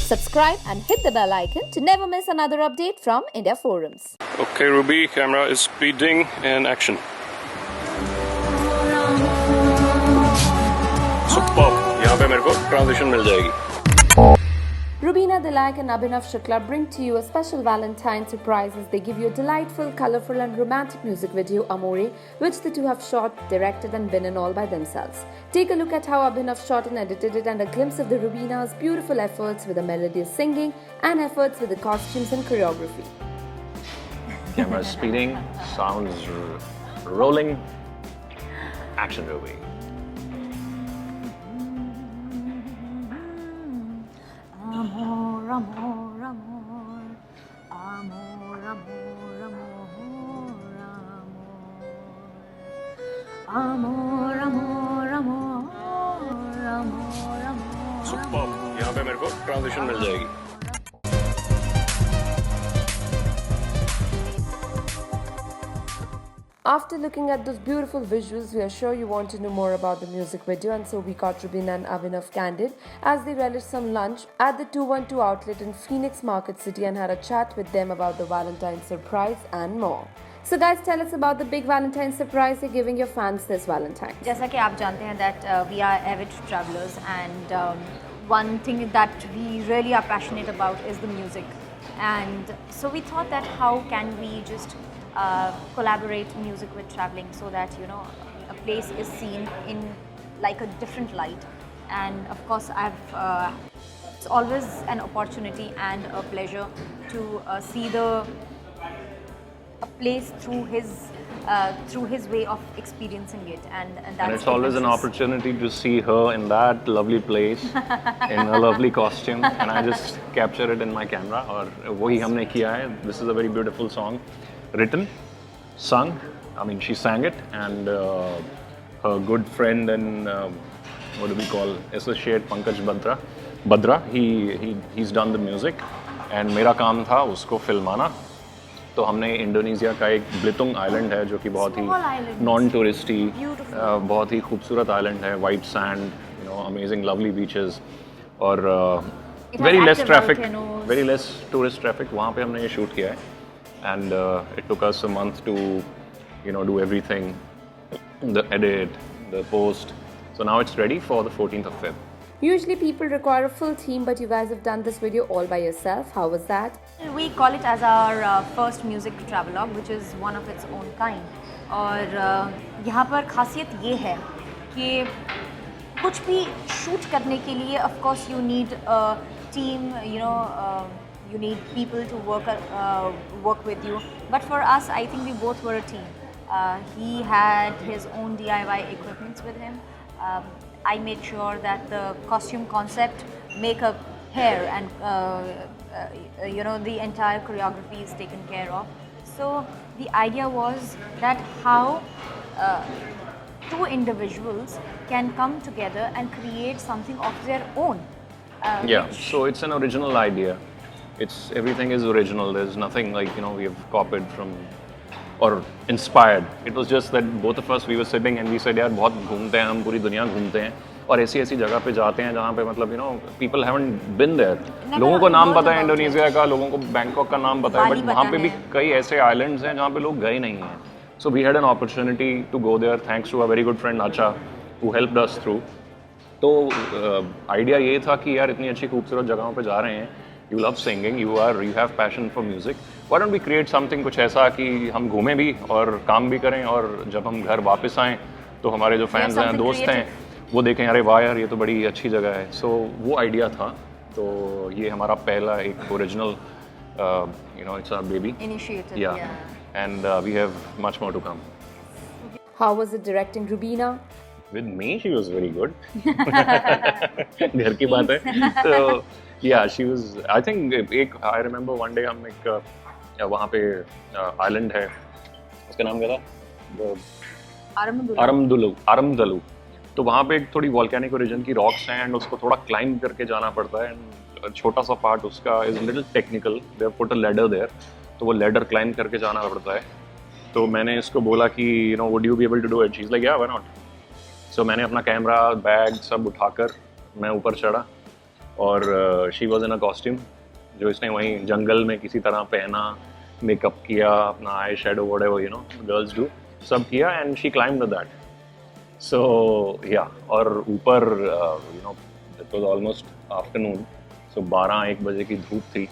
Subscribe and hit the bell icon to never miss another update from India Forums. Okay, Ruby, camera is speeding and action. Superb. यहाँ पे मेरे को transition मिल जाएगी. Rubina Dilak and Abhinav Shukla bring to you a special Valentine surprise as they give you a delightful, colorful and romantic music video, Amore, which the two have shot, directed and been in all by themselves. Take a look at how Abhinav shot and edited it and a glimpse of the Rubina's beautiful efforts with the melodious singing and efforts with the costumes and choreography. Camera is speeding, sound is rolling. Action, Ruby. Amor, amor, amor, amor, amor, amor, amor, amor, amor, amor, amor. Superb. यहाँ पे मेरे को transition मिल जाएगी. After looking at those beautiful visuals, we are sure you want to know more about the music video, and so we got Rubina and Abhinav candid as they relished some lunch at the 212 outlet in Phoenix Market City and had a chat with them about the Valentine's surprise and more. So guys, tell us about the big Valentine's surprise you're giving your fans this Valentine. जैसा कि आप जानते हैं that we are avid travelers and one thing that we really are passionate about is the music, and so we thought that how can we just collaborate music with traveling so that a place is seen in like a different light. And of course it's always an opportunity and a pleasure to see a place through his way of experiencing it, and it's always an opportunity to see her in that lovely place in a lovely costume, and I just capture it in my camera. और वही हमने किया है. This is a very beautiful song, written, sung. I mean, she sang it, and her good friend and what do we call, associate Pankaj Badra. He's done the music, and मेरा काम था उसको फिल्माना. तो हमने इंडोनेशिया का एक ब्लितुंग island है जो कि बहुत ही नॉन टूरिस्टी, बहुत ही खूबसूरत आइलैंड है. White sand, amazing lovely beaches और वेरी लेस टूरिस्ट ट्रैफिक. वहाँ पे हमने ये शूट किया है. And it took us a month to, do everything, the edit, the post. So now it's ready for the 14th of Feb. Usually people require a full team, but you guys have done this video all by yourself. How was that? We call it as our first music travelogue, which is one of its own kind. और यहाँ पर खासियत ये है कि कुछ भी shoot करने के लिए of course you need a team, you need people to work with you. But for us, I think we both were a team. He had his own DIY equipments with him. I made sure that the costume concept, makeup, hair, and the entire choreography is taken care of. So the idea was that how two individuals can come together and create something of their own. So it's an original idea. Everything is original. There's nothing like we have copied from or inspired. It was just that both of us, we were sitting and we said, यार बहुत घूमते हैं हम, पूरी दुनिया घूमते हैं और ऐसी जगह पे जाते हैं जहाँ पे मतलब people haven't been there. लोगों को नाम पता है इंडोनेशिया का, लोगों को बैंकॉक का नाम पता है, but वहाँ पे भी कई ऐसे islands हैं जहाँ पे लोग गए नहीं हैं. So we had an opportunity to go there thanks to a very good friend Acha who helped us through. तो आइडिया ये था कि यार इतनी अच्छी खूबसूरत जगहों पे जा रहे हैं. You love singing, you have passion for music. Why don't we create something कुछ ऐसा कि हम घूमें भी और काम भी करें, और जब हम घर वापस आएँ तो हमारे जो फैंस हैं, दोस्त हैं, वो देखें अरे वाह यार ये तो बड़ी अच्छी जगह है. सो वो आइडिया था. तो ये हमारा पहला एक original it's our baby initiative. Yeah. And we have much more to come. How was it directing Rubina? With me, she was very good. घर की बात है. So yeah, she was. I think I remember one day हम एक वहाँ पे island है, उसका नाम क्या था? आरमदलू. तो वहाँ पे एक थोड़ी वॉल्केनिक ओरिजिन की रॉक्स हैं, एंड उसको थोड़ा क्लाइंब करके जाना पड़ता है. एंड छोटा सा पार्ट उसका is little technical. They have put a ladder there, तो वो लैडर क्लाइंब करके जाना पड़ता है. तो मैंने इसको बोला कि would you be able to do it? She is like yeah why not. So मैंने अपना कैमरा, बैग सब उठाकर मैं ऊपर चढ़ा, और she was in a costume जो इसने वहीं जंगल में किसी तरह पहना, मेकअप किया, अपना eye shadow whatever you know girls do, सब किया and she claimed that. So yeah, और ऊपर you know it was almost afternoon, so 12-1 बजे की धूप थी.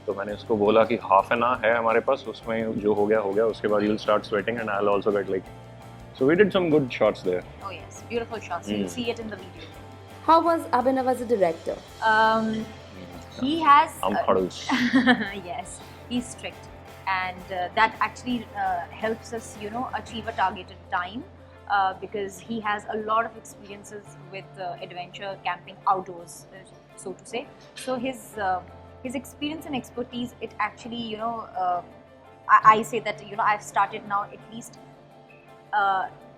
तो मैंने उसको बोला कि हाफ एन आवर है हमारे पास, उसमें जो हो गया, उसके बाद you'll start sweating and I'll also get like, so we did some good shots there. Oh yes, beautiful shots. You'll see it in the video. How was Abhinav as a director? He has Huddles. yes, he's strict, and that actually helps us, you know, achieve a targeted time because he has a lot of experiences with adventure camping outdoors, so to say. So his experience and expertise, it actually, you know, I say that, you know, I've started now at least,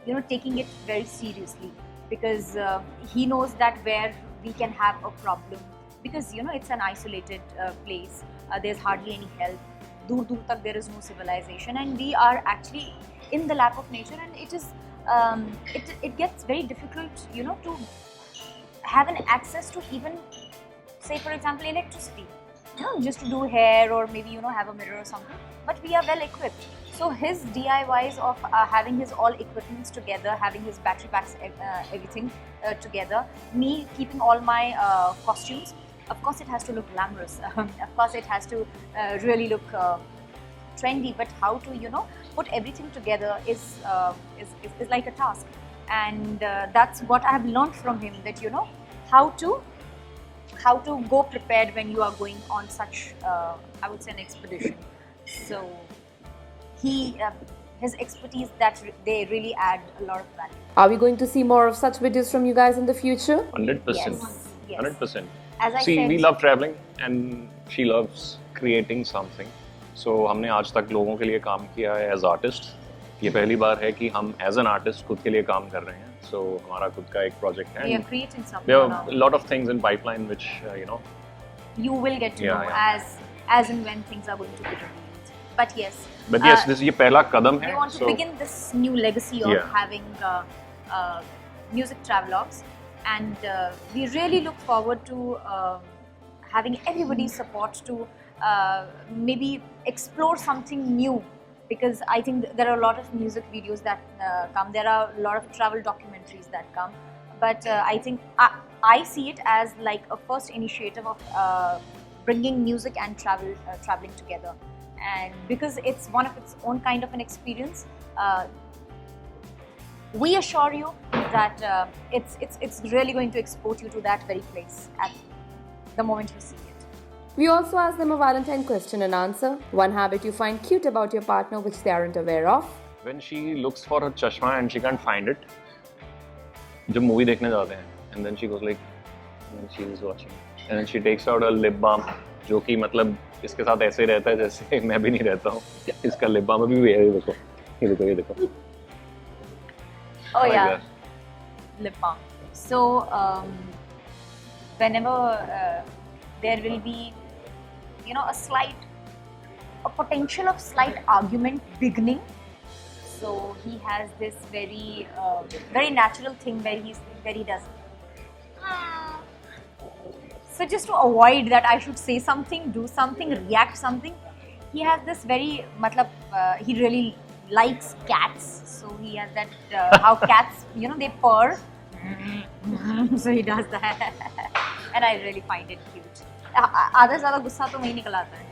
you know, taking it very seriously because he knows that where we can have a problem because, you know, it's an isolated place. There's hardly any help. Dur dur tak there is no civilization, and we are actually in the lap of nature, and it is it gets very difficult, you know, to have an access to even, say for example, electricity. You know, just to do hair or maybe, you know, have a mirror or something. But we are well equipped. So his DIYs of having his all equipments together, having his battery packs, everything together, me keeping all my costumes. Of course, it has to look glamorous. Of course, it has to really look trendy. But how to, you know, put everything together is like a task. And that's what I have learned from him. That, you know, how to go prepared when you are going on such, I would say, an expedition. So his expertise, that they really add a lot of value. Are we going to see more of such videos from you guys in the future? 100%. Yes. 100%. As I See, said, we love traveling and she loves creating something. So हमने आज तक लोगों के लिए काम किया है as artists. ये पहली बार है कि हम as an artist खुद के लिए काम कर रहे हैं. So हमारा खुद का एक project है. we are creating something. There now. are a lot of things in pipeline which you know. You will get to Yeah, know yeah. as and when things are going to be revealed. But yes. But yes, this ये पहला कदम है. We want to so begin this new legacy of Yeah. having music travelogues, and we really look forward to having everybody's support to maybe explore something new, because I think there are a lot of music videos that come, there are a lot of travel documentaries that come, but I think I see it as like a first initiative of bringing music and traveling together, and because it's one of its own kind of an experience, we assure you that it's really going to export you to that very place at the moment you see it. We also ask them a Valentine question and answer. One habit you find cute about your partner which they aren't aware of. when she looks for her chashma and she can't find it, जब movie देखने जाते हैं, and then she goes like, and then she is watching, and then she takes out a lip balm, जो कि मतलब इसके साथ ऐसे रहता है जैसे मैं भी नहीं रहता हूँ. इसका lip balm अभी भी ये देखो, ये देखो, ये देखो. Oh like yeah, that. lip balm. So whenever there will be, you know, a potential of slight argument beginning, so he has this very natural thing where he does. So just to avoid that I should say something, do something, react something, he has this very he really likes cats, so he has that how cats, you know, they purr. So he does that, and I really find it cute. आधा से ज़्यादा गुस्सा तो वही निकल आता है.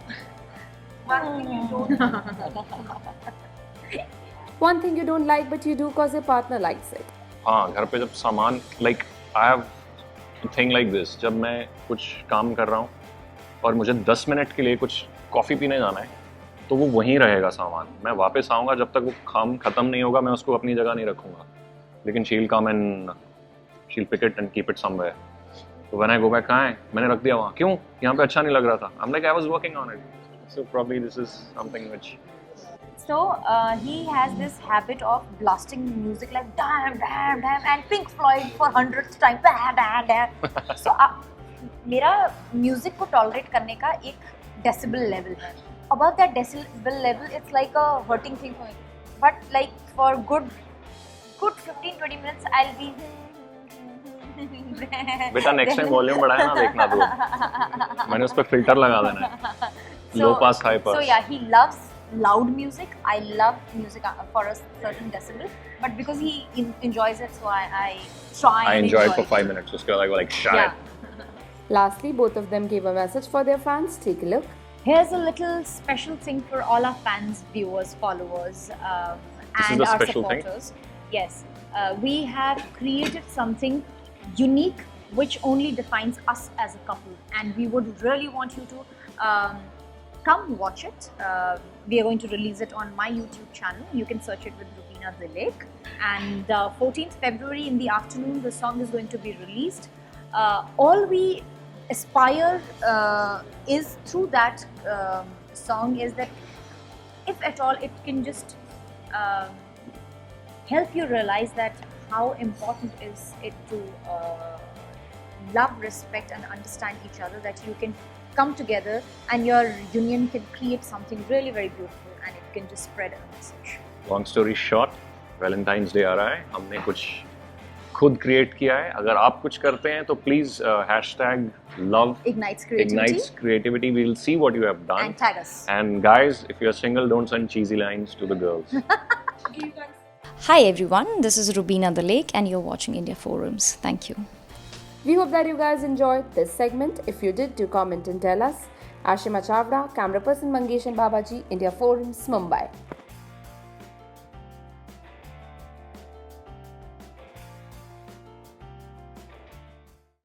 One thing you don't like but you do because your partner likes it. हाँ, घर पे जब सामान like I have a thing like this, जब मैं कुछ काम कर रहा हूँ और मुझे 10 मिनट के लिए कुछ कॉफ़ी पीने जाना है, तो वो वहीं रहेगा सामान. मैं वापस आऊँगा, जब तक वो काम ख़त्म नहीं होगा मैं उसको अपनी जगह नहीं रखूँगा. लेकिन she'll come and she'll pick it and keep it somewhere. So when I go back, कहाँ है? मैंने रख दिया वहाँ. क्यों? यहाँ पे अच्छा नहीं लग रहा था. I'm like, I was working on it. So probably this is something which. So he has this habit of blasting music like damn, damn, damn, and Pink Floyd for 100th time. Damn, damn, damn. So मेरा music को tolerate करने का एक decibel level है. Above that decibel level, it's like a hurting thing for me. But like for good 15-20 minutes, I'll be बेटा next time volume बढ़ाए ना देखना तू मैंने उस पर फिल्टर लगा देना है low pass high pass So yeah, he loves loud music. I love music for a certain decibel, but because he enjoys it, so I try I and enjoy it for it. 5 minutes उसके बाद I go like shut Yeah. it Lastly, both of them gave a message for their fans. Take a look. Here's a little special thing for all our fans, viewers, followers, This is and the our special thing? supporters. Yes, we have created something unique which only defines us as a couple, and we would really want you to come watch it. We are going to release it on my YouTube channel. You can search it with Rubina Dilek. And 14th February in the afternoon, the song is going to be released. All we aspire is through that song is that if at all it can just help you realize that how important is it to love, respect and understand each other, that you can come together and your union can create something really very beautiful and it can just spread a message. long story short Valentine's day आ रहा है हमने कुछ खुद create किया है अगर आप कुछ करते हैं तो please hashtag love Ignites creativity we'll see what you have done and tag us. and guys if you're single don't send cheesy lines to the girls Hi everyone, this is Rubina the Lake and you're watching India Forums. Thank you. We hope that you guys enjoyed this segment. If you did, do comment and tell us. Ashima Chavda, camera person Mangesh and Babaji, India Forums, Mumbai.